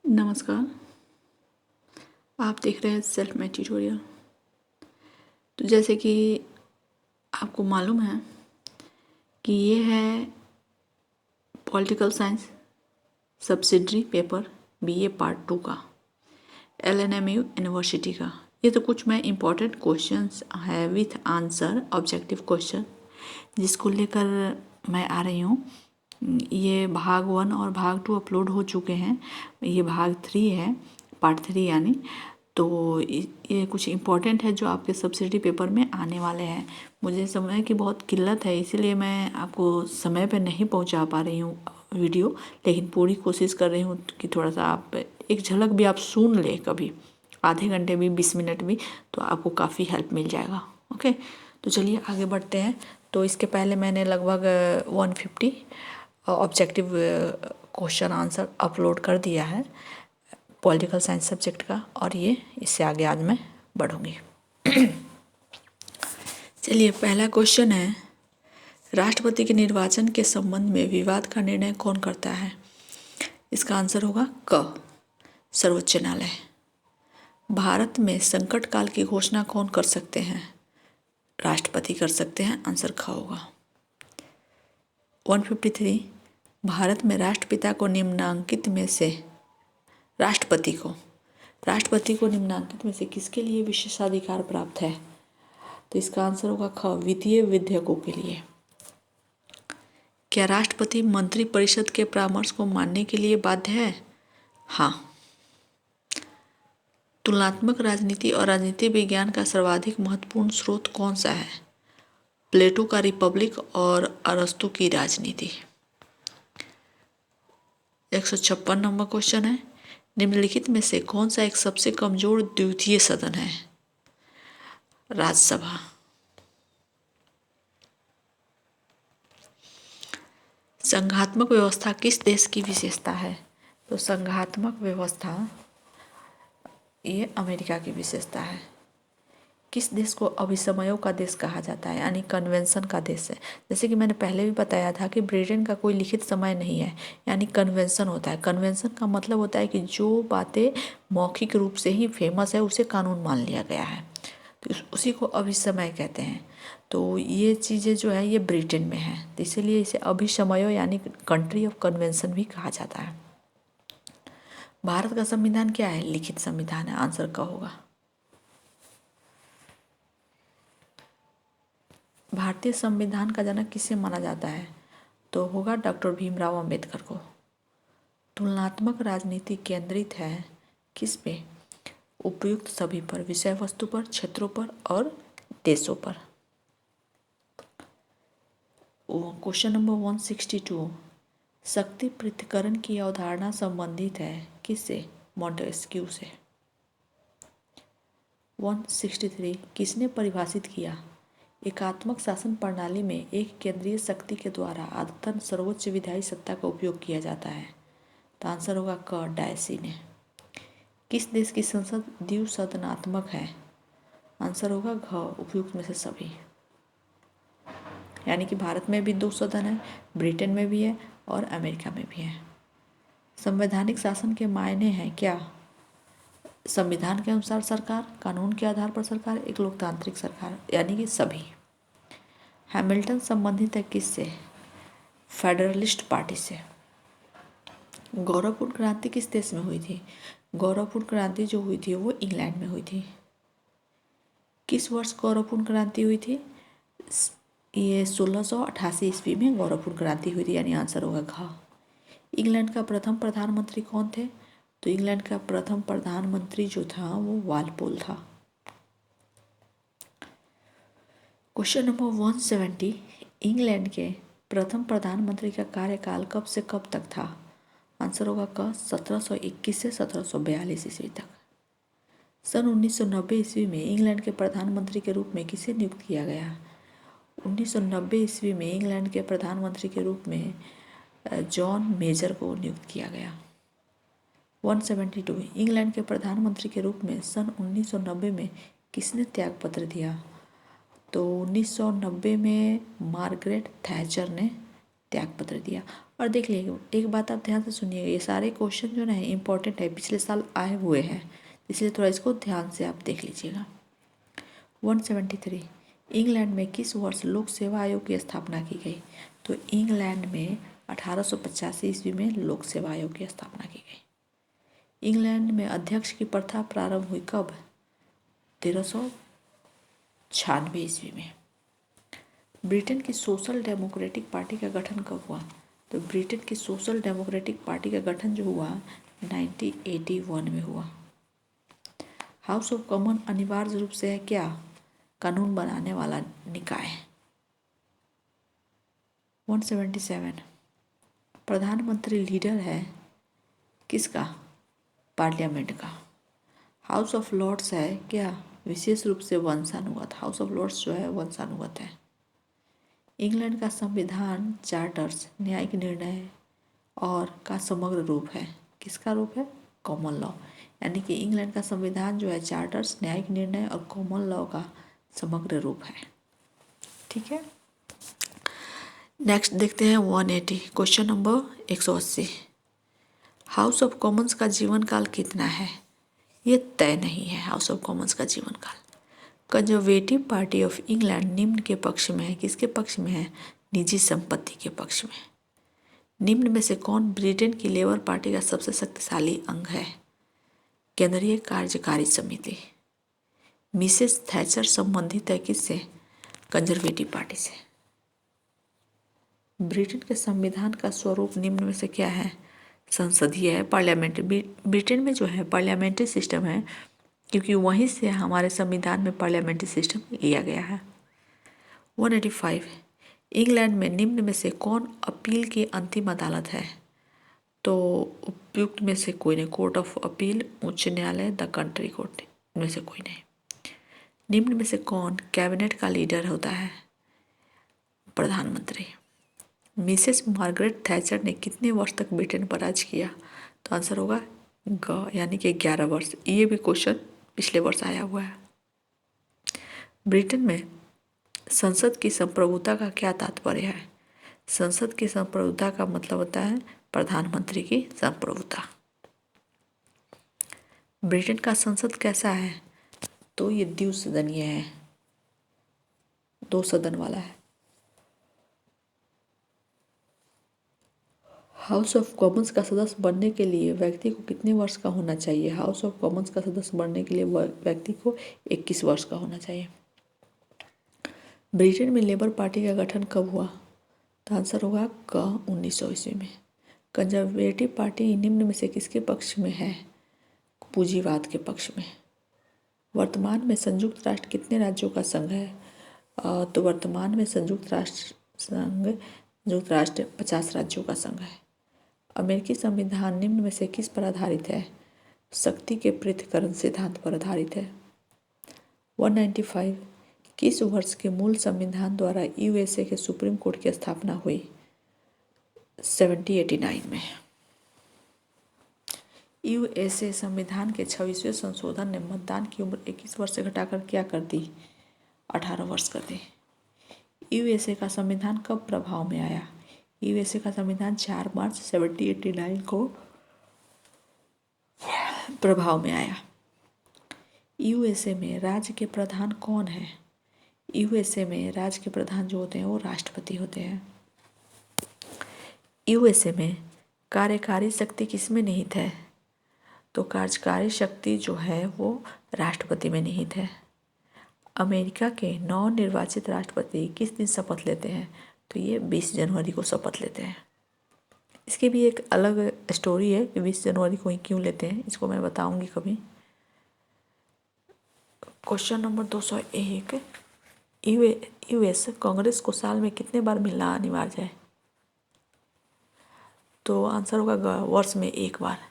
नमस्कार। आप देख रहे हैं सेल्फ मेड ट्यूटोरियल। तो जैसे कि आपको मालूम है कि ये है political science subsidiary paper BA part 2 का LNMU यूनिवर्सिटी का। ये तो कुछ मैं इम्पोर्टेंट क्वेश्चंस है विथ आंसर ऑब्जेक्टिव क्वेश्चन जिसको लेकर मैं आ रही हूँ। ये भाग 1 और भाग 2 अपलोड हो चुके हैं। ये भाग 3 है, पार्ट 3 यानी। तो ये कुछ इम्पोर्टेंट है जो आपके सब्सिडी पेपर में आने वाले हैं। मुझे समय की बहुत किल्लत है, इसीलिए मैं आपको समय पे नहीं पहुंचा पा रही हूँ वीडियो, लेकिन पूरी कोशिश कर रही हूँ कि थोड़ा सा आप एक झलक भी आप सुन ले, कभी आधे घंटे भी 20 मिनट भी, तो आपको काफ़ी हेल्प मिल जाएगा। ओके, तो चलिए आगे बढ़ते हैं। तो इसके पहले मैंने लगभग 150 ऑब्जेक्टिव क्वेश्चन आंसर अपलोड कर दिया है पॉलिटिकल साइंस सब्जेक्ट का, और ये इससे आगे आज मैं बढ़ूंगी। चलिए, पहला क्वेश्चन है, राष्ट्रपति के निर्वाचन के संबंध में विवाद का निर्णय कौन करता है? इसका आंसर होगा क, सर्वोच्च न्यायालय। भारत में संकट काल की घोषणा कौन कर सकते हैं? राष्ट्रपति कर सकते हैं, आंसर ख होगा। 153, भारत में राष्ट्रपिता को निम्नांकित में से राष्ट्रपति को निम्नांकित में से किसके लिए विशेषाधिकार प्राप्त है? तो इसका आंसर होगा ख, वित्तीय विधेयकों के लिए। क्या राष्ट्रपति मंत्रिपरिषद के परामर्श को मानने के लिए बाध्य है? हाँ। तुलनात्मक राजनीति और राजनीति विज्ञान का सर्वाधिक महत्वपूर्ण स्रोत कौन सा है? प्लेटो का रिपब्लिक और अरस्तु की राजनीति। 156 नंबर क्वेश्चन है, निम्नलिखित में से कौन सा एक सबसे कमजोर द्वितीय सदन है? राज्यसभा। संघात्मक व्यवस्था किस देश की विशेषता है? तो संघात्मक व्यवस्था ये अमेरिका की विशेषता है। किस देश को अभिसमयों का देश कहा जाता है, यानी कन्वेंशन का देश है? जैसे कि मैंने पहले भी बताया था कि ब्रिटेन का कोई लिखित समय नहीं है, यानी कन्वेंशन होता है। कन्वेंशन का मतलब होता है कि जो बातें मौखिक रूप से ही फेमस है उसे कानून मान लिया गया है, तो उसी को अभिसमय कहते हैं। तो ये चीज़ें जो है ये ब्रिटेन में है, तो इसीलिए इसे अभिसमयों यानी कंट्री ऑफ कन्वेंशन भी कहा जाता है। भारत का संविधान क्या है? लिखित संविधान है, आंसर का होगा। भारतीय संविधान का जनक किसे माना जाता है? तो होगा डॉक्टर भीमराव अंबेडकर को। तुलनात्मक राजनीति केंद्रित है किस पे? उपयुक्त सभी पर, विषय वस्तु पर, क्षेत्रों पर और देशों पर। क्वेश्चन नंबर 162, शक्ति पृथक्करण की अवधारणा संबंधित है किससे? मॉन्टेस्क्यू से। 163, किसने परिभाषित किया? एकात्मक शासन प्रणाली में एक केंद्रीय शक्ति के द्वारा आदतन सर्वोच्च विधायी सत्ता का उपयोग किया जाता है। तो आंसर होगा क, डायसी ने। किस देश की संसद द्विसदनात्मक है? आंसर होगा घ, उपयुक्त में से सभी। यानी कि भारत में भी 2 सदन है, ब्रिटेन में भी है और अमेरिका में भी है। संवैधानिक शासन के मायने हैं क्या? संविधान के अनुसार सरकार, कानून के आधार पर सरकार, एक लोकतांत्रिक सरकार, यानी कि सभी। हैमिल्टन संबंधित है किससे? फेडरलिस्ट पार्टी से। गौरवपूर्ण क्रांति किस देश में हुई थी? गौरवपूर्ण क्रांति जो हुई थी वो इंग्लैंड में हुई थी। किस वर्ष गौरवपूर्ण क्रांति हुई थी? ये 1688 ईस्वी में गौरवपूर्ण क्रांति हुई थी, यानी आंसर होगा घ। इंग्लैंड का प्रथम प्रधानमंत्री कौन थे? तो इंग्लैंड का प्रथम प्रधानमंत्री जो था वो वालपोल था। क्वेश्चन नंबर 170, इंग्लैंड के प्रथम प्रधानमंत्री का कार्यकाल कब से कब तक था? आंसर होगा क, 1721 से 1742 ईस्वी तक। सन 1990 ईस्वी में इंग्लैंड के प्रधानमंत्री के रूप में किसे नियुक्त किया गया? 1990 ईस्वी में इंग्लैंड के प्रधानमंत्री के रूप में जॉन मेजर को नियुक्त किया गया। 172, इंग्लैंड के प्रधानमंत्री के रूप में सन 1990 में किसने त्यागपत्र दिया? तो 1990 में मार्गरेट थैचर ने त्यागपत्र दिया। और देख लीजिए, एक बात आप ध्यान से सुनिएगा, ये सारे क्वेश्चन जो ना इम्पोर्टेंट है, पिछले साल आए हुए हैं, इसलिए थोड़ा इसको ध्यान से आप देख लीजिएगा। 173, इंग्लैंड में किस वर्ष लोक सेवा आयोग की स्थापना की गई? तो इंग्लैंड में 1885 ईस्वी में लोक सेवा आयोग की स्थापना की गई। इंग्लैंड में अध्यक्ष की प्रथा प्रारंभ हुई कब? 1396 ईस्वी में। ब्रिटेन की सोशल डेमोक्रेटिक पार्टी का गठन कब हुआ? तो ब्रिटेन की सोशल डेमोक्रेटिक पार्टी का गठन जो हुआ 1981 में हुआ। हाउस ऑफ कॉमन अनिवार्य रूप से है क्या? कानून बनाने वाला निकाय। 177, प्रधानमंत्री लीडर है किसका? पार्लियामेंट का। हाउस ऑफ लॉर्ड्स है क्या? विशेष रूप से वंशानुगत। हाउस ऑफ लॉर्ड्स जो है वंशानुगत है। इंग्लैंड का संविधान चार्टर्स न्यायिक निर्णय और का समग्र रूप है। किसका रूप है? Common law. यानी कि इंग्लैंड का संविधान जो है चार्टर्स न्यायिक निर्णय और कॉमन लॉ का समग्र रूप है। ठीक है, नेक्स्ट देखते हैं 180, question number 180। House of Commons का जीवन काल कितना है? ये तय नहीं है हाउस ऑफ कॉमन्स का जीवन काल। कंजर्वेटिव पार्टी ऑफ इंग्लैंड निम्न के पक्ष में है। किसके पक्ष में है? निजी संपत्ति के पक्ष में। निम्न में से कौन ब्रिटेन की लेबर पार्टी का सबसे शक्तिशाली अंग है? केंद्रीय कार्यकारी समिति। मिसेस थैचर संबंधित है किससे? कंजर्वेटिव पार्टी से। ब्रिटेन के संविधान का स्वरूप निम्न में से क्या है? संसदीय है, पार्लियामेंट्री। ब्रिटेन में जो है पार्लियामेंट्री सिस्टम है, क्योंकि वहीं से हमारे संविधान में पार्लियामेंट्री सिस्टम लिया गया है। 185, इंग्लैंड में निम्न में से कौन अपील की अंतिम अदालत है? तो उपयुक्त में से कोई नहीं। कोर्ट ऑफ अपील, उच्च न्यायालय, द कंट्री कोर्ट में से कोई नहीं। निम्न में से कौन कैबिनेट का लीडर होता है? प्रधानमंत्री। मिसेस मार्गरेट थैचर ने कितने वर्ष तक ब्रिटेन पर राज किया? तो आंसर होगा ग, यानी कि 11 वर्ष। ये भी क्वेश्चन पिछले वर्ष आया हुआ है। ब्रिटेन में संसद की संप्रभुता का क्या तात्पर्य है? संसद की संप्रभुता का मतलब होता है प्रधानमंत्री की संप्रभुता। ब्रिटेन का संसद कैसा है? तो ये द्विसदनीय है, 2 सदन वाला है। हाउस ऑफ कॉमन्स का सदस्य बनने के लिए व्यक्ति को कितने वर्ष का होना चाहिए? हाउस ऑफ कॉमन्स का सदस्य बनने के लिए व्यक्ति को 21 वर्ष का होना चाहिए। ब्रिटेन में लेबर पार्टी का गठन कब हुआ? तो आंसर होगा क 1900 ईस्वी में। कंजर्वेटिव पार्टी निम्न में से किसके पक्ष में है? पूंजीवाद के पक्ष में। वर्तमान में संयुक्त राष्ट्र कितने राज्यों का संघ है? तो वर्तमान में संयुक्त राष्ट्र 50 राज्यों का संघ है। अमेरिकी संविधान निम्न में से किस पर आधारित है? शक्ति के पृथक्करण सिद्धांत पर आधारित है। 195, किस वर्ष के मूल संविधान द्वारा यूएसए के सुप्रीम कोर्ट की स्थापना हुई? 1789 में। यूएसए संविधान के 26वें संशोधन ने मतदान की उम्र 21 वर्ष से घटाकर क्या कर दी? 18 वर्ष कर दी। यूएसए का संविधान कब प्रभाव में आया? यूएसए का संविधान 4 मार्च 1789 को प्रभाव में आया। यूएसए में राज्य के प्रधान कौन है? यूएसए में राज्य के प्रधान जो होते हैं वो राष्ट्रपति होते हैं। यूएसए में कार्यकारी शक्ति किसमें निहित है? तो कार्यकारी शक्ति जो है वो राष्ट्रपति में निहित है। अमेरिका के नवनिर्वाचित राष्ट्रपति किस दिन शपथ लेते हैं? तो ये 20 जनवरी को शपथ लेते हैं। इसकी भी एक अलग स्टोरी है कि 20 जनवरी को ही क्यों लेते हैं, इसको मैं बताऊंगी कभी। क्वेश्चन नंबर 201, यूएस कांग्रेस को साल में कितने बार मिलना अनिवार्य है? तो आंसर होगा वर्ष में 1 बार।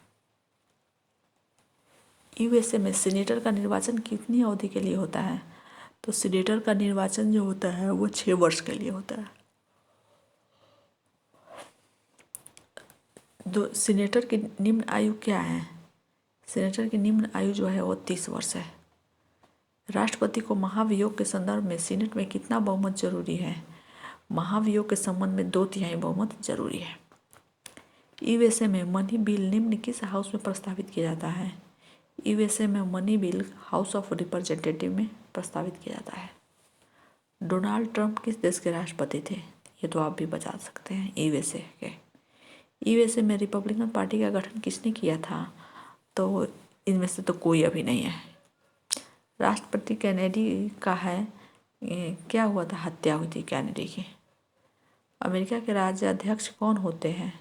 यूएसए में सीनेटर का निर्वाचन कितनी अवधि के लिए होता है? तो सीनेटर का निर्वाचन जो होता है वो 6 वर्ष के लिए होता है। सीनेटर की निम्न आयु क्या है? सीनेटर की निम्न आयु जो है वो 30 वर्ष है। राष्ट्रपति को महाभियोग के संदर्भ में सीनेट में कितना बहुमत जरूरी है? महाभियोग के संबंध में 2/3 बहुमत जरूरी है। यूएसए में मनी बिल निम्न किस हाउस में प्रस्तावित किया जाता है? यूएसए में money bill house of representative में प्रस्तावित किया जाता है। डोनाल्ड ट्रंप किस देश के राष्ट्रपति थे? ये तो आप भी बता सकते हैं, यूएसए के। यूएसए में रिपब्लिकन पार्टी का गठन किसने किया था? तो इनमें से तो कोई अभी नहीं है। राष्ट्रपति कैनेडी का है, क्या हुआ था? हत्या हुई थी कैनेडी की। अमेरिका के राज्याध्यक्ष कौन होते हैं?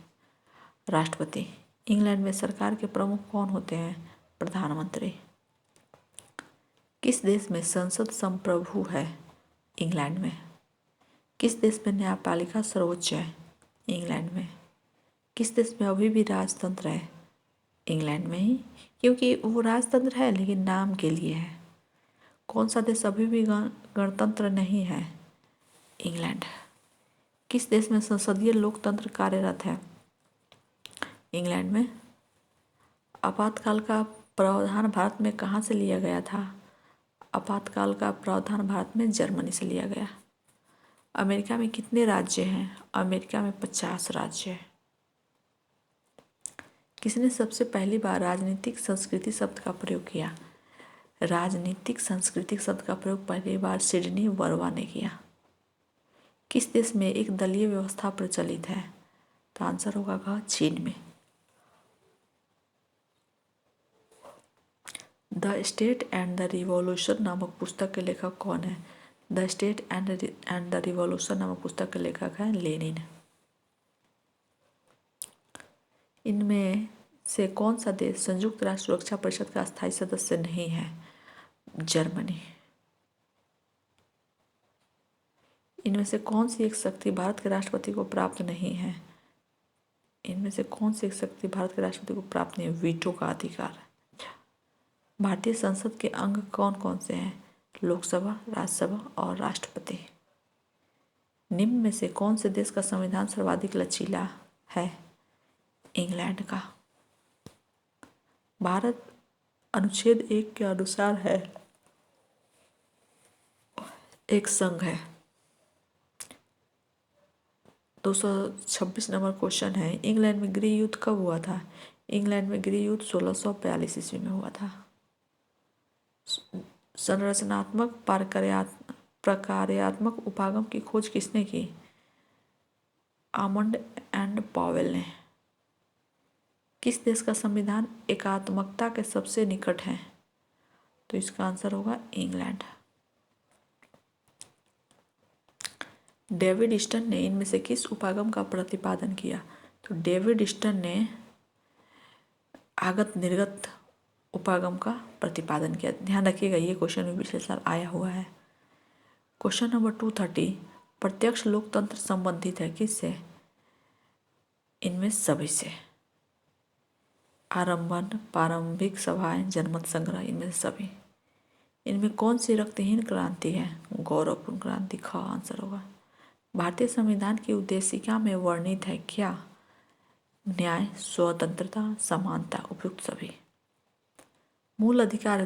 राष्ट्रपति। इंग्लैंड में सरकार के प्रमुख कौन होते हैं? प्रधानमंत्री। किस देश में संसद संप्रभु है? इंग्लैंड में। किस देश में न्यायपालिका सर्वोच्च है? इंग्लैंड में। किस देश में अभी भी राजतंत्र है? इंग्लैंड में ही, क्योंकि वो राजतंत्र है लेकिन नाम के लिए है। कौन सा देश अभी भी गणतंत्र नहीं है? इंग्लैंड। किस देश में संसदीय लोकतंत्र कार्यरत है? इंग्लैंड में। आपातकाल का प्रावधान भारत में कहाँ से लिया गया था? आपातकाल का प्रावधान भारत में जर्मनी से लिया गया। अमेरिका में कितने राज्य हैं? अमेरिका में 50 राज्य हैं। किसने सबसे पहली बार राजनीतिक संस्कृति शब्द का प्रयोग किया? राजनीतिक सांस्कृतिक शब्द का प्रयोग पहली बार सिडनी वर्मा ने किया। किस देश में एक दलीय व्यवस्था प्रचलित है? तो आंसर होगा चीन में। The state and the revolution नामक पुस्तक के लेखक कौन है? The state and the revolution नामक पुस्तक के लेखक है लेनिन। इनमें से कौन सा देश संयुक्त राष्ट्र सुरक्षा परिषद का स्थायी सदस्य नहीं है? जर्मनी। इनमें से कौन सी एक शक्ति भारत के राष्ट्रपति को प्राप्त नहीं है? इनमें से कौन सी एक शक्ति भारत के राष्ट्रपति को प्राप्त नहीं है? वीटो का अधिकार। भारतीय संसद के अंग कौन कौन से हैं? लोकसभा, राज्यसभा और राष्ट्रपति। निम्न में से कौन से देश का संविधान सर्वाधिक लचीला है? इंग्लैंड का। भारत अनुच्छेद 1 के अनुसार है एक संघ है। 226 नंबर क्वेश्चन है, इंग्लैंड में गृह युद्ध कब हुआ था? इंग्लैंड में गृह युद्ध 1642 ईस्वी में हुआ था। संरचनात्मक प्रकार्यात्मक उपागम की खोज किसने की? आमंड एंड पावेल ने। किस देश का संविधान एकात्मकता के सबसे निकट है? तो इसका आंसर होगा इंग्लैंड। डेविड स्टर्न ने इनमें से किस उपागम का प्रतिपादन किया? तो डेविड स्टर्न ने आगत निर्गत उपागम का प्रतिपादन किया। ध्यान रखिएगा, ये क्वेश्चन भी पिछले साल आया हुआ है। क्वेश्चन नंबर 230, प्रत्यक्ष लोकतंत्र संबंधित है किससे? इनमें सभी से। आरंभन, प्रारंभिक सभाएं, जनमत संग्रह, इनमें से सभी। इनमें कौन सी रक्तहीन क्रांति है? गौरवपूर्ण क्रांति। ख आंसर होगा। भारतीय संविधान की उद्देशिका में वर्णित है क्या? न्याय, स्वतंत्रता, समानता, उपयुक्त सभी। मूल अधिकार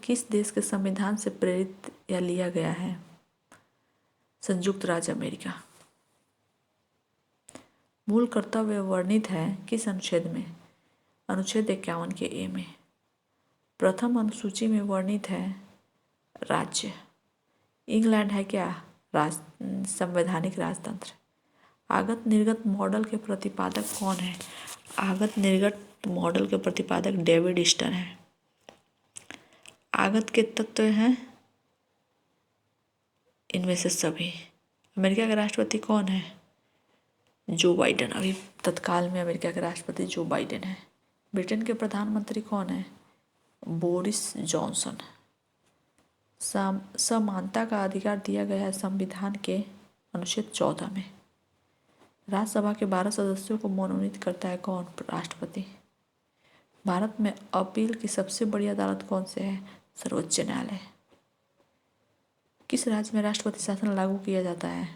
किस देश के संविधान से प्रेरित या लिया गया है? संयुक्त राज्य अमेरिका। मूल कर्तव्य वर्णित है किस अनुच्छेद में? अनुच्छेद 51 के ए में। प्रथम अनुसूची में वर्णित है राज्य। इंग्लैंड है क्या संवैधानिक राजतंत्र। आगत निर्गत मॉडल के प्रतिपादक कौन है? आगत निर्गत मॉडल के प्रतिपादक डेविड स्टर्न है। आगत के तत्व हैं इनमें से सभी। अमेरिका का राष्ट्रपति कौन है? Joe Biden. अभी तत्काल में अमेरिका के राष्ट्रपति जो बाइडेन है। ब्रिटेन के प्रधानमंत्री कौन है? Boris Johnson. समानता का अधिकार दिया गया है संविधान के अनुच्छेद 14 में। राज्यसभा के 12 सदस्यों को मनोनीत करता है कौन? राष्ट्रपति। भारत में अपील की सबसे बड़ी अदालत कौन से है? सर्वोच्च न्यायालय। किस राज्य में राष्ट्रपति शासन लागू किया जाता है?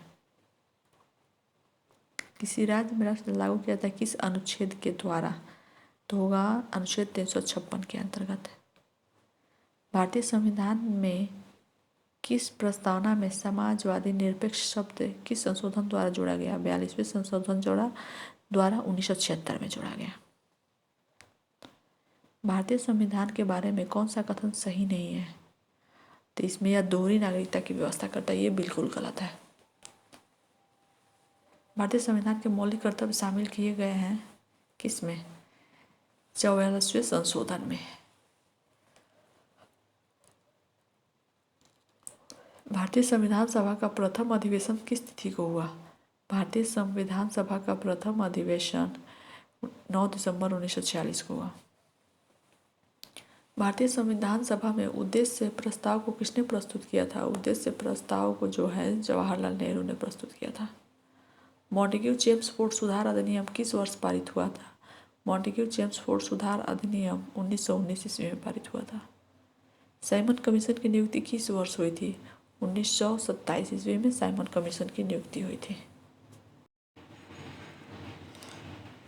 किसी राज्य में राष्ट्रपति लागू किया जाता है किस अनुच्छेद के द्वारा? तो होगा अनुच्छेद 356 के अंतर्गत। भारतीय संविधान में किस प्रस्तावना में समाजवादी निरपेक्ष शब्द किस संशोधन द्वारा जोड़ा गया? 42वें संशोधन जोड़ा द्वारा 1976 में जोड़ा गया। भारतीय संविधान के बारे में कौन सा कथन सही नहीं है? तो इसमें यह दोहरी नागरिकता की व्यवस्था करता है, ये बिल्कुल गलत है। भारतीय संविधान के मौलिक कर्तव्य शामिल किए गए हैं किसमें? 44वें संशोधन में। भारतीय संविधान सभा का प्रथम अधिवेशन किस तिथि को हुआ? भारतीय संविधान सभा का प्रथम अधिवेशन 9 दिसंबर 1946 को हुआ। भारतीय संविधान सभा में उद्देश्य प्रस्ताव को किसने प्रस्तुत किया था? उद्देश्य प्रस्ताव को जो है जवाहरलाल नेहरू ने प्रस्तुत किया था। मॉन्टेग्यू चेम्सफोर्ड सुधार अधिनियम किस वर्ष पारित हुआ था? मॉन्टेग्यू चेम्सफोर्ड सुधार अधिनियम 1919 ईस्वी में पारित हुआ था। साइमन कमीशन की नियुक्ति किस वर्ष हुई थी? 1927 ईस्वी में साइमन कमीशन की नियुक्ति हुई थी।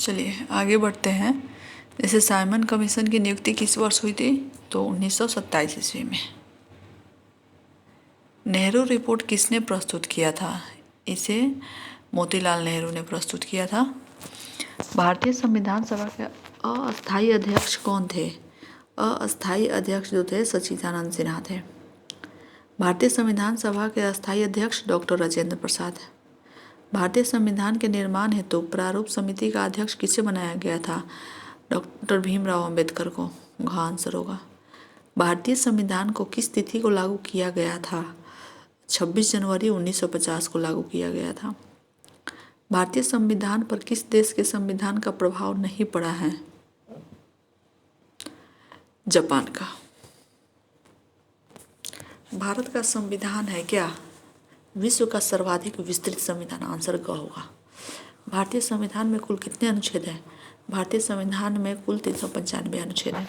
चलिए आगे बढ़ते हैं। जैसे साइमन कमीशन की नियुक्ति किस वर्ष हुई थी? तो 1927 ईस्वी में। नेहरू रिपोर्ट किसने प्रस्तुत किया था? इसे मोतीलाल नेहरू ने प्रस्तुत किया था। भारतीय संविधान सभा के अस्थायी अध्यक्ष कौन थे? अस्थायी अध्यक्ष जो थे सच्चिदानंद सिन्हा थे। भारतीय संविधान सभा के अस्थायी अध्यक्ष डॉक्टर राजेंद्र प्रसाद। भारतीय संविधान के निर्माण हेतु प्रारूप समिति का अध्यक्ष किसे बनाया गया था? डॉक्टर भीमराव अंबेडकर को। घ आंसर होगा। भारतीय संविधान को किस तिथि को लागू किया गया था? 26 जनवरी 1950 को लागू किया गया था। भारतीय संविधान पर किस देश के संविधान का प्रभाव नहीं पड़ा है? जापान का। भारत का संविधान है क्या? विश्व का सर्वाधिक विस्तृत संविधान। आंसर ग होगा। भारतीय संविधान में कुल कितने अनुच्छेद हैं? भारतीय संविधान में कुल 395 अनुच्छेद हैं।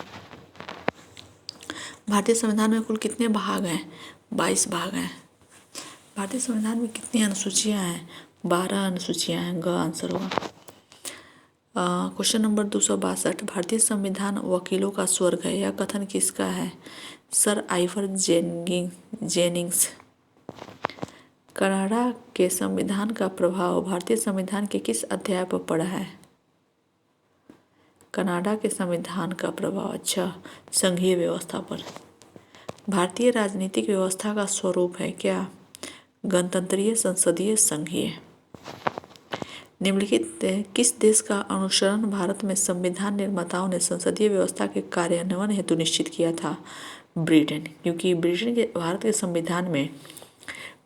भारतीय संविधान में कुल कितने भाग हैं? 22 भाग हैं। भारतीय संविधान में कितनी अनुसूचियां हैं? 12 अनुसूचियां हैं। ग आंसर होगा। Question number 262। भारतीय संविधान वकीलों का स्वर्ग है, यह कथन किसका है? Sir Ivor Jennings. कनाडा के संविधान का प्रभाव भारतीय संविधान के किस अध्याय पर पड़ा है? कनाडा के संविधान का प्रभाव अच्छा संघीय व्यवस्था पर। भारतीय राजनीतिक व्यवस्था का स्वरूप है क्या? गणतंत्रीय, संसदीय, संघीय। निम्नलिखित किस देश का अनुसरण भारत में संविधान निर्माताओं ने संसदीय व्यवस्था के कार्यान्वयन हेतु निश्चित किया था? ब्रिटेन, क्योंकि ब्रिटेन के भारत के संविधान में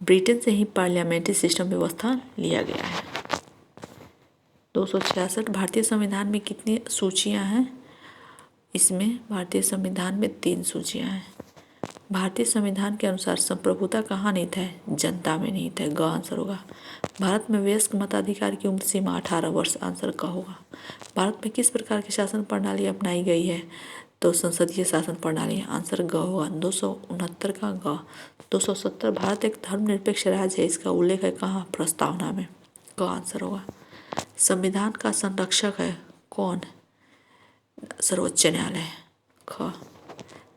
ब्रिटेन से ही पार्लियामेंट्री सिस्टम व्यवस्था लिया गया है। 266। भारतीय संविधान में कितनी सूचियां हैं? इसमें भारतीय संविधान में 3 सूचियां हैं। भारतीय संविधान के अनुसार संप्रभुता कहाँ निहित है? जनता में निहित है। ग आंसर होगा। भारत में वयस्क मताधिकार की उम्र सीमा 18 वर्ष। आंसर क होगा। भारत में किस प्रकार की शासन प्रणाली अपनाई गई है? तो संसदीय शासन प्रणाली। आंसर ग होगा। 269 का ग। 270। भारत एक धर्मनिरपेक्ष राज्य है, इसका उल्लेख है कहाँ? प्रस्तावना में। क आंसर होगा। संविधान का संरक्षक है कौन? सर्वोच्च न्यायालय। ख।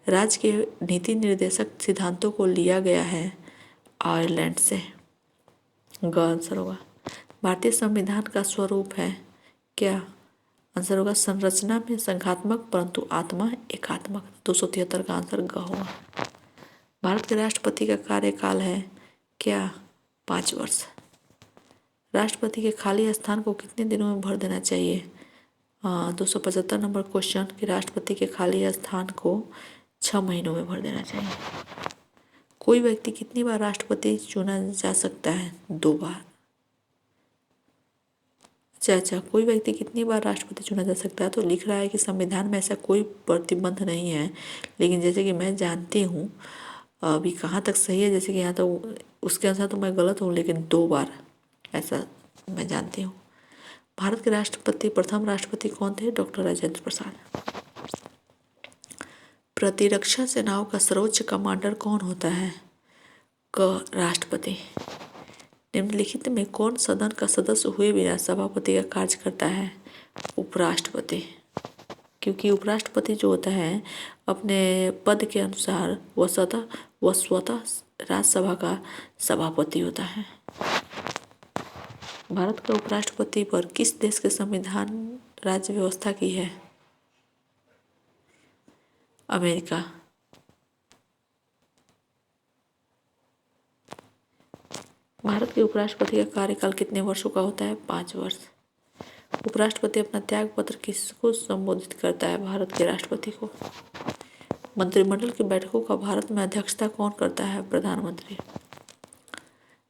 राज्य के नीति निर्देशक सिद्धांतों को लिया गया है आयरलैंड से। ग आंसर होगा। भारतीय संविधान का स्वरूप है क्या? आंसर होगा संरचना में संघात्मक परंतु आत्मा एकात्मक। 273 का आंसर ग होगा। भारत के राष्ट्रपति का कार्यकाल है क्या? 5 वर्ष। राष्ट्रपति के खाली स्थान को कितने दिनों में भर देना चाहिए? 275 नंबर क्वेश्चन कि राष्ट्रपति के खाली स्थान को 6 महीनों में भर देना चाहिए। कोई व्यक्ति कितनी बार राष्ट्रपति चुना जा सकता है? 2 बार। अच्छा, कोई व्यक्ति कितनी बार राष्ट्रपति चुना जा सकता है? तो लिख रहा है कि संविधान में ऐसा कोई प्रतिबंध नहीं है, लेकिन जैसे कि मैं जानती हूँ अभी कहाँ तक सही है, जैसे कि यहाँ तो उसके अनुसार तो मैं गलत हूँ, लेकिन 2 बार ऐसा मैं जानती हूँ। भारत के राष्ट्रपति प्रथम राष्ट्रपति कौन थे? डॉक्टर राजेंद्र प्रसाद। प्रतिरक्षा सेनाओं का सर्वोच्च कमांडर कौन होता है? क राष्ट्रपति। निम्नलिखित में कौन सदन का सदस्य हुए बिना सभापति का कार्य करता है? उपराष्ट्रपति, क्योंकि उपराष्ट्रपति जो होता है अपने पद के अनुसार वह स्वतः राज्यसभा का सभापति होता है। भारत का उपराष्ट्रपति पर किस देश के संविधान राज्य व्यवस्था की है? अमेरिका। भारत के उपराष्ट्रपति का कार्यकाल कितने वर्षों का होता है? 5 वर्ष। उपराष्ट्रपति अपना त्याग पत्र किसको संबोधित करता है? भारत के राष्ट्रपति को। मंत्रिमंडल की बैठकों का भारत में अध्यक्षता कौन करता है? प्रधानमंत्री।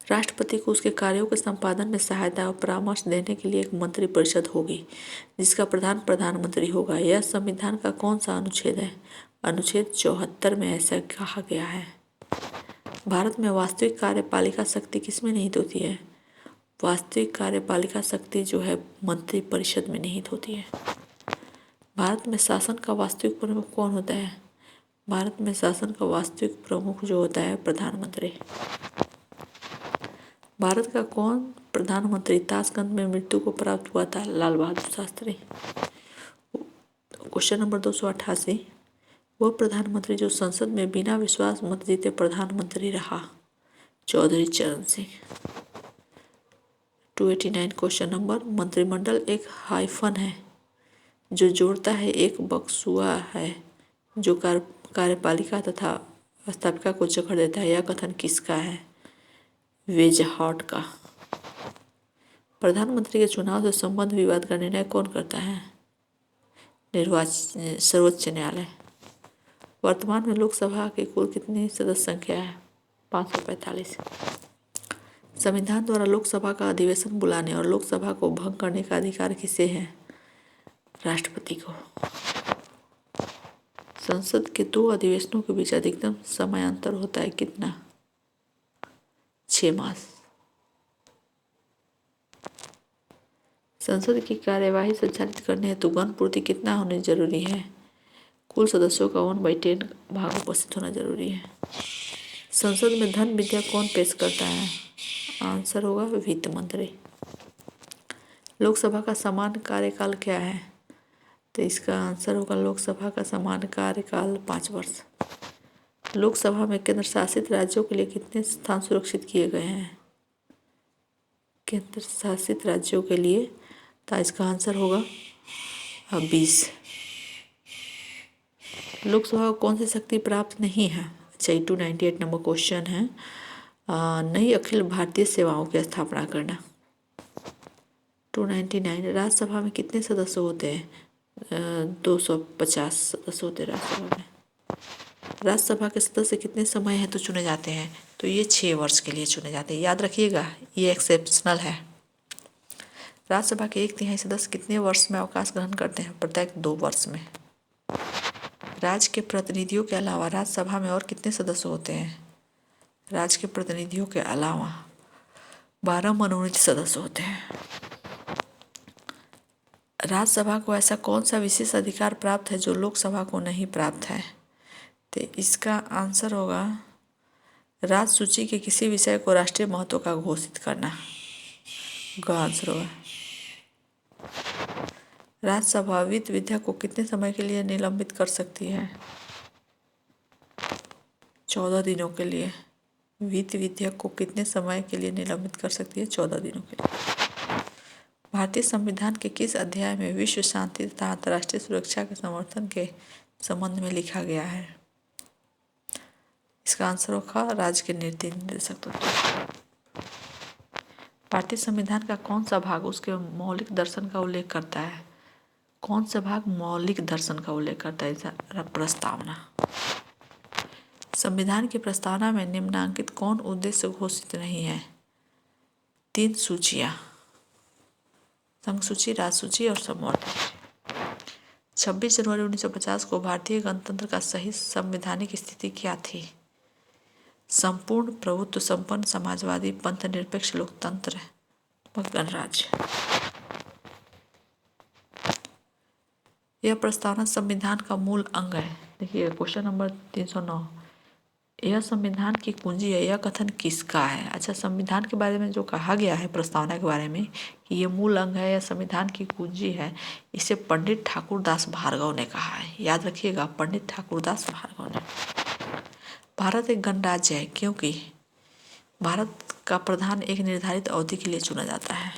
राष्ट्रपति को उसके कार्यों के संपादन में सहायता और परामर्श देने के लिए एक मंत्रिपरिषद होगी जिसका प्रधान प्रधानमंत्री होगा। यह संविधान का कौन सा अनुच्छेद है? अनुच्छेद 74 में ऐसा कहा गया है। भारत में वास्तविक कार्यपालिका शक्ति किसमें निहित होती है? वास्तविक कार्यपालिका शक्ति जो है मंत्रिपरिषद में निहित होती है। भारत में शासन का वास्तविक प्रमुख कौन होता है? भारत में शासन का वास्तविक प्रमुख जो होता है प्रधानमंत्री। भारत का कौन प्रधानमंत्री ताशकंद में मृत्यु को प्राप्त हुआ था? लाल बहादुर शास्त्री। क्वेश्चन नंबर 288, वह प्रधानमंत्री जो संसद में बिना विश्वास मत जीते प्रधानमंत्री रहा? चौधरी चरण सिंह। 289 क्वेश्चन नंबर, मंत्रिमंडल एक हाइफन है जो जोड़ता है एक बक्सुआ है जो कार्यपालिका तथा स्थापिका को जकड़ देता है। यह कथन किसका है? वेजहार्ट का। प्रधानमंत्री के चुनाव से संबंध विवाद का निर्णय कौन करता है? सर्वोच्च न्यायालय। वर्तमान में लोकसभा की कुल कितनी सदस्य संख्या है? 545। संविधान द्वारा लोकसभा का अधिवेशन बुलाने और लोकसभा को भंग करने का अधिकार किसे है? राष्ट्रपति को। संसद के 2 अधिवेशनों के बीच अधिकतम समयांतर होता है कितना? 6 मास। संसद की कार्यवाही संचालित करने हेतु गणपूर्ति कितना होने जरूरी है? कुल सदस्यों का 1/10 भाग उपस्थित होना जरूरी है। संसद में धन विधेयक कौन पेश करता है? आंसर होगा वित्त मंत्री। लोकसभा का सामान्य कार्यकाल क्या है? तो इसका आंसर होगा लोकसभा का सामान्य कार्यकाल 5 वर्ष। लोकसभा में केंद्र शासित राज्यों के लिए कितने स्थान सुरक्षित किए गए हैं? केंद्र शासित राज्यों के लिए, तो इसका आंसर होगा 20। लोकसभा को कौन सी शक्ति प्राप्त नहीं है? अच्छा, 298 नंबर क्वेश्चन है, नई अखिल भारतीय सेवाओं की स्थापना करना। 299, राज्यसभा में कितने सदस्य होते हैं? 250 सदस्य होते हैं राज्यसभा में। राज्यसभा के सदस्य कितने समय हेतु चुने जाते हैं? तो ये 6 वर्ष के लिए चुने जाते हैं। याद रखिएगा, ये एक्सेप्शनल है। राज्यसभा के 1/3 सदस्य कितने वर्ष में अवकाश ग्रहण करते हैं? प्रत्येक 2 वर्ष में। राज्य के प्रतिनिधियों के अलावा राज्यसभा में और कितने सदस्य होते हैं? राज्य के प्रतिनिधियों के अलावा 12 मनोनीत सदस्य होते हैं। राज्यसभा को ऐसा कौन सा विशेष अधिकार प्राप्त है जो लोकसभा को नहीं प्राप्त है? तो इसका आंसर होगा राज्य सूची के किसी विषय को राष्ट्रीय महत्व का घोषित करना। का आंसर होगा। राज्यसभा वित्त विधेयक को कितने समय के लिए निलंबित कर सकती है? 14 दिनों के लिए। वित्त विधेयक को कितने समय के लिए निलंबित कर सकती है? 14 दिनों के लिए। भारतीय संविधान के किस अध्याय में विश्व शांति तथा अंतर्राष्ट्रीय सुरक्षा के समर्थन के संबंध में लिखा गया है? इसका आंसर होगा राज्य के नीति निर्देशक तत्व। भारतीय संविधान का कौन सा भाग उसके मौलिक दर्शन का उल्लेख करता है? कौन सा भाग मौलिक दर्शन का उल्लेख करता है? प्रस्तावना। संविधान की प्रस्तावना में निम्नांकित कौन उद्देश्य घोषित नहीं है? 3 सूचियां, संघ सूची, राज्य सूची और समवर्ती सूची। 26 जनवरी 1950 को भारतीय गणतंत्र का सही संवैधानिक स्थिति क्या थी? संपूर्ण प्रभुत्व संपन्न समाजवादी पंथ निरपेक्ष लोकतंत्र गणराज्य। यह प्रस्तावना संविधान का मूल अंग है। देखिए क्वेश्चन नंबर 309, यह संविधान की कुंजी है, यह कथन किसका है? अच्छा, संविधान के बारे में जो कहा गया है प्रस्तावना के बारे में कि ये मूल अंग है या संविधान की कुंजी है, इसे पंडित ठाकुरदास भार्गव ने कहा है। याद रखिएगा, पंडित ठाकुरदास भार्गव ने। भारत एक गणराज्य है क्योंकि भारत का प्रधान एक निर्धारित अवधि के लिए चुना जाता है।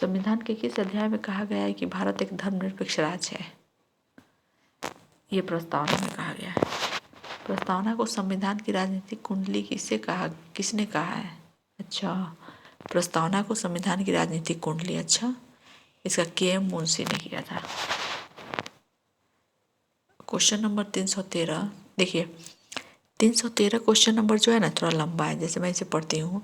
संविधान के किस अध्याय में कहा गया है कि भारत एक धर्मनिरपेक्ष राज्य है? ये प्रस्तावना में कहा गया है। प्रस्तावना को संविधान की राजनीतिक कुंडली किसने कहा है? अच्छा, प्रस्तावना को संविधान की राजनीतिक कुंडली, अच्छा, इसका के.एम. मुंशी ने किया था। क्वेश्चन नंबर 313, देखिए 313 क्वेश्चन नंबर जो है ना थोड़ा लंबा है। जैसे मैं इसे पढ़ती हूँ,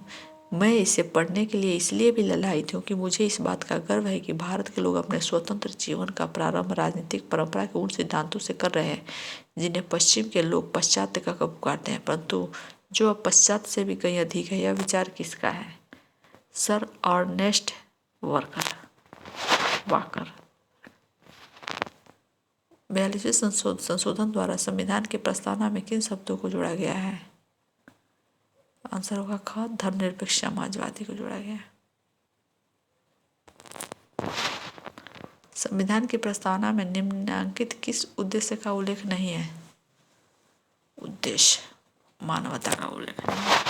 मैं इसे पढ़ने के लिए इसलिए भी ललायित हूँ कि मुझे इस बात का गर्व है कि भारत के लोग अपने स्वतंत्र जीवन का प्रारंभ राजनीतिक परंपरा के उन सिद्धांतों से कर रहे हैं जिन्हें पश्चिम के लोग पाश्चात्य का पुकारते हैं, परंतु जो अब पश्चात्य से भी कहीं अधिक है। यह विचार किसका है? Sir Ernest walker. 42वें संशोधन द्वारा संविधान की प्रस्तावना में किन शब्दों को जोड़ा गया है? आंसर होगा ख, धर्मनिरपेक्ष समाजवादी को जोड़ा गया है। संविधान की प्रस्तावना में निम्नलिखित किस उद्देश्य का उल्लेख नहीं है? उद्देश्य मानवता का उल्लेख नहीं है।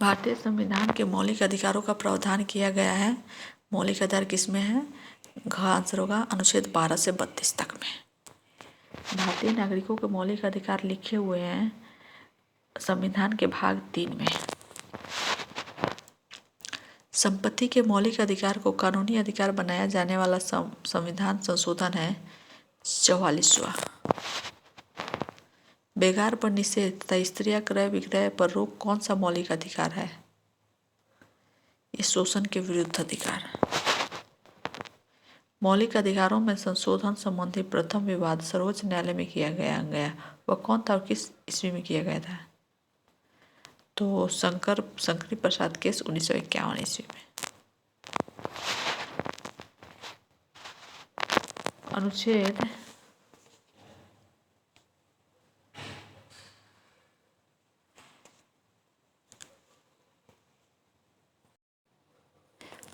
भारतीय संविधान के मौलिक अधिकारों का प्रावधान किया गया है। मौलिक अधिकार किसमें है? घ आंसर होगा अनुच्छेद 12 से 32 तक में। भारतीय नागरिकों के मौलिक अधिकार लिखे हुए हैं संविधान के भाग 3 में। संपत्ति के मौलिक अधिकार को कानूनी अधिकार बनाया जाने वाला संविधान संशोधन है 44वां। बेगार पर निषेध तथा स्त्रीय क्रय विक्रय पर रोक कौन सा मौलिक अधिकार है? ये शोषण के विरुद्ध अधिकार। मौलिक अधिकारों में संशोधन संबंधी प्रथम विवाद सर्वोच्च न्यायालय में किया गया वह कौन था और किस ईस्वी में किया गया था? तो शंकरी प्रसाद केस 1951 ईस्वी में।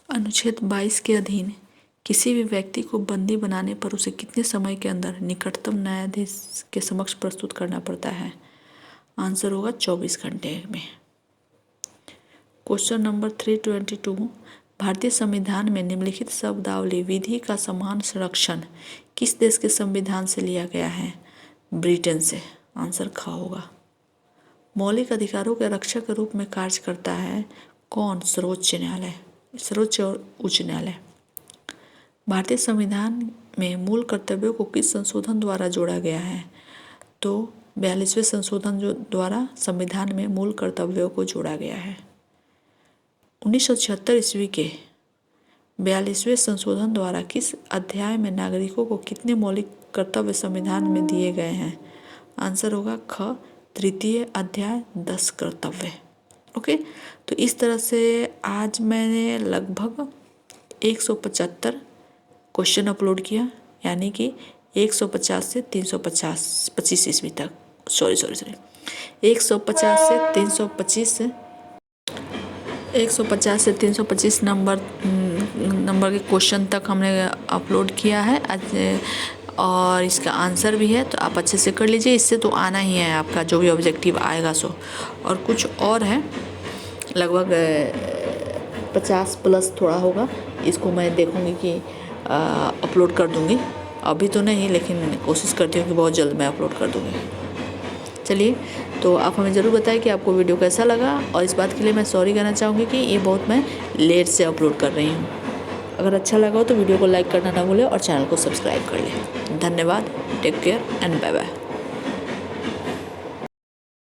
अनुच्छेद 22 के अधीन किसी भी व्यक्ति को बंदी बनाने पर उसे कितने समय के अंदर निकटतम न्यायाधीश के समक्ष प्रस्तुत करना पड़ता है? आंसर होगा 24 घंटे में। क्वेश्चन नंबर 322, भारतीय संविधान में निम्नलिखित शब्दावली विधि का समान संरक्षण किस देश के संविधान से लिया गया है? ब्रिटेन से। आंसर ख होगा। मौलिक अधिकारों के रक्षक के रूप में कार्य करता है कौन? सर्वोच्च न्यायालय, सर्वोच्च और उच्च न्यायालय। भारतीय संविधान में मूल कर्तव्यों को किस संशोधन द्वारा जोड़ा गया है? तो 42वें संशोधन द्वारा संविधान में मूल कर्तव्यों को जोड़ा गया है। 1976 ईस्वी के 42वें संशोधन द्वारा किस अध्याय में नागरिकों को कितने मौलिक कर्तव्य संविधान में दिए गए हैं? आंसर होगा ख, तृतीय अध्याय 10 कर्तव्य। ओके, तो इस तरह से आज मैंने लगभग 175 क्वेश्चन अपलोड किया, यानी कि 150 से 325 ईस्वी तक। सॉरी 150 से 325 नंबर के क्वेश्चन तक हमने अपलोड किया है आज, और इसका आंसर भी है, तो आप अच्छे से कर लीजिए। इससे तो आना ही है आपका जो भी ऑब्जेक्टिव आएगा सो। और कुछ और है, लगभग 50 प्लस थोड़ा होगा, इसको मैं देखूँगी कि अपलोड कर दूँगी। अभी तो नहीं, लेकिन कोशिश करती हूँ कि बहुत जल्द मैं अपलोड कर दूँगी। चलिए, तो आप हमें ज़रूर बताएं कि आपको वीडियो कैसा लगा, और इस बात के लिए मैं सॉरी कहना चाहूँगी कि ये बहुत मैं लेट से अपलोड कर रही हूँ। अगर अच्छा लगा हो तो वीडियो को लाइक करना ना भूलें और चैनल को सब्सक्राइब कर लें। धन्यवाद, take care and bye bye.